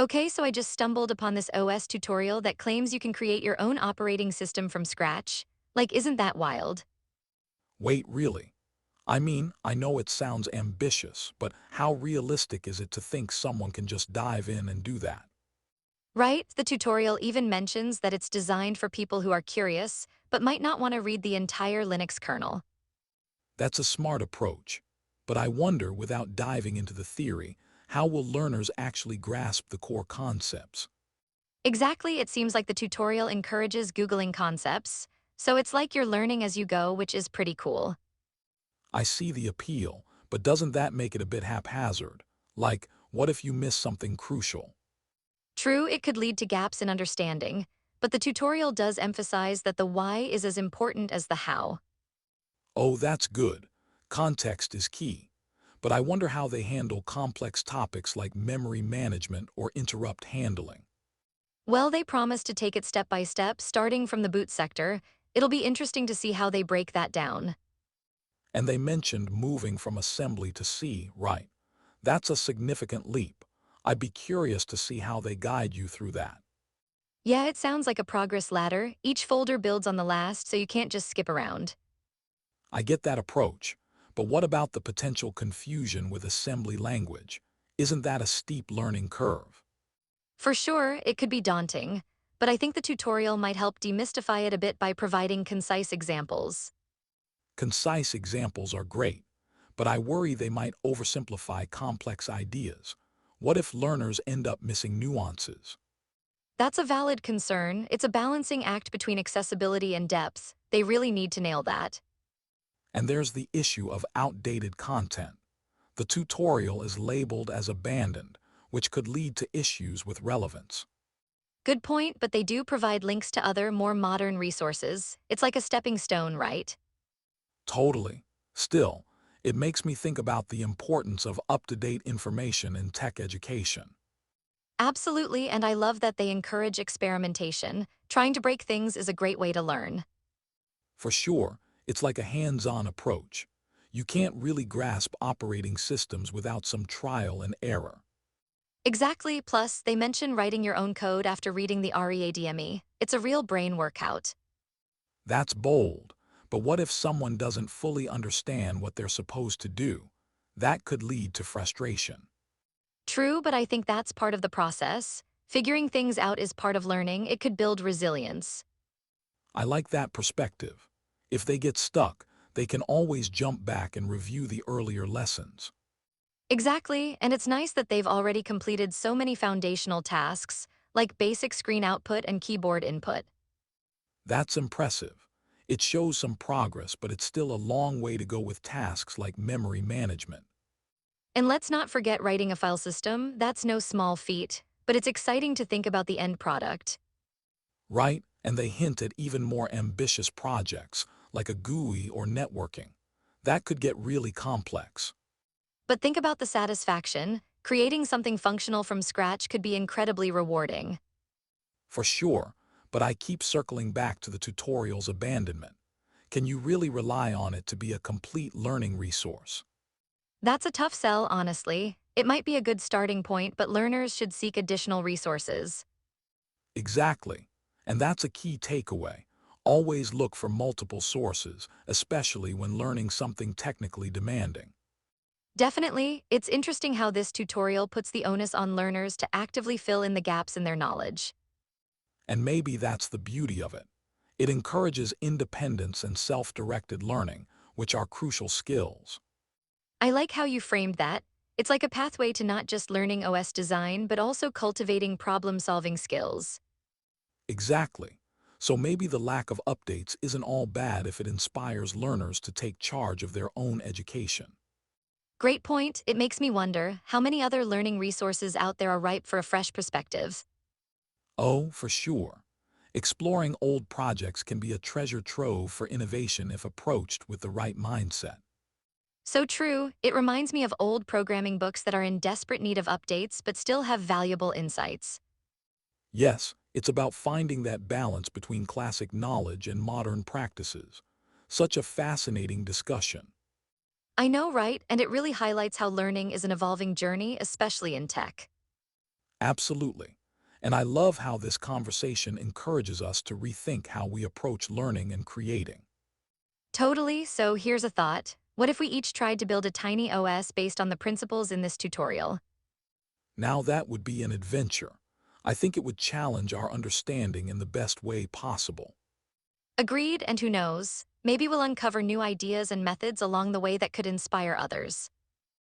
Okay, so I just stumbled upon this OS tutorial that claims you can create your own operating system from scratch. Like, isn't that wild? Wait, really? I mean, I know it sounds ambitious, but how realistic is it to think someone can just dive in and do that? Right? The tutorial even mentions that it's designed for people who are curious, but might not want to read the entire Linux kernel. That's a smart approach. But I wonder, without diving into the theory, how will learners actually grasp the core concepts? Exactly, it seems like the tutorial encourages Googling concepts, so it's like you're learning as you go, which is pretty cool. I see the appeal, but doesn't that make it a bit haphazard? Like, what if you miss something crucial? True, it could lead to gaps in understanding, but the tutorial does emphasize that the why is as important as the how. Oh, that's good. Context is key. But I wonder how they handle complex topics like memory management or interrupt handling. Well, they promise to take it step by step, starting from the boot sector. It'll be interesting to see how they break that down. And they mentioned moving from assembly to C, right? That's a significant leap. I'd be curious to see how they guide you through that. Yeah, it sounds like a progress ladder. Each folder builds on the last, so you can't just skip around. I get that approach, but what about the potential confusion with assembly language? Isn't that a steep learning curve? For sure, it could be daunting, but I think the tutorial might help demystify it a bit by providing concise examples. Concise examples are great, but I worry they might oversimplify complex ideas. What if learners end up missing nuances? That's a valid concern. It's a balancing act between accessibility and depth. They really need to nail that. And there's the issue of outdated content. The tutorial is labeled as abandoned, which could lead to issues with relevance. Good point, but they do provide links to other, more modern resources. It's like a stepping stone, right? Totally. Still, it makes me think about the importance of up-to-date information in tech education. Absolutely, and I love that they encourage experimentation. Trying to break things is a great way to learn. For sure, it's like a hands-on approach. You can't really grasp operating systems without some trial and error. Exactly, plus, they mention writing your own code after reading the README. It's a real brain workout. That's bold, but what if someone doesn't fully understand what they're supposed to do? That could lead to frustration. True, but I think that's part of the process. Figuring things out is part of learning. It could build resilience. I like that perspective. If they get stuck, they can always jump back and review the earlier lessons. Exactly, and it's nice that they've already completed so many foundational tasks, like basic screen output and keyboard input. That's impressive. It shows some progress, but it's still a long way to go with tasks like memory management. And let's not forget writing a file system. That's no small feat, but it's exciting to think about the end product. Right? And they hint at even more ambitious projects, like a GUI or networking. That could get really complex. But think about the satisfaction. Creating something functional from scratch could be incredibly rewarding. For sure, but I keep circling back to the tutorial's abandonment. Can you really rely on it to be a complete learning resource? That's a tough sell, honestly. It might be a good starting point, but learners should seek additional resources. Exactly. And that's a key takeaway. Always look for multiple sources, especially when learning something technically demanding. Definitely, it's interesting how this tutorial puts the onus on learners to actively fill in the gaps in their knowledge. And maybe that's the beauty of it. It encourages independence and self-directed learning, which are crucial skills. I like how you framed that. It's like a pathway to not just learning OS design, but also cultivating problem-solving skills. Exactly. So maybe the lack of updates isn't all bad if it inspires learners to take charge of their own education. Great point. It makes me wonder how many other learning resources out there are ripe for a fresh perspective. Oh, for sure. Exploring old projects can be a treasure trove for innovation if approached with the right mindset. So true, it reminds me of old programming books that are in desperate need of updates but still have valuable insights. Yes, it's about finding that balance between classic knowledge and modern practices. Such a fascinating discussion. I know, right? And it really highlights how learning is an evolving journey, especially in tech. Absolutely. And I love how this conversation encourages us to rethink how we approach learning and creating. Totally, so here's a thought. What if we each tried to build a tiny OS based on the principles in this tutorial? Now that would be an adventure. I think it would challenge our understanding in the best way possible. Agreed, and who knows? Maybe we'll uncover new ideas and methods along the way that could inspire others.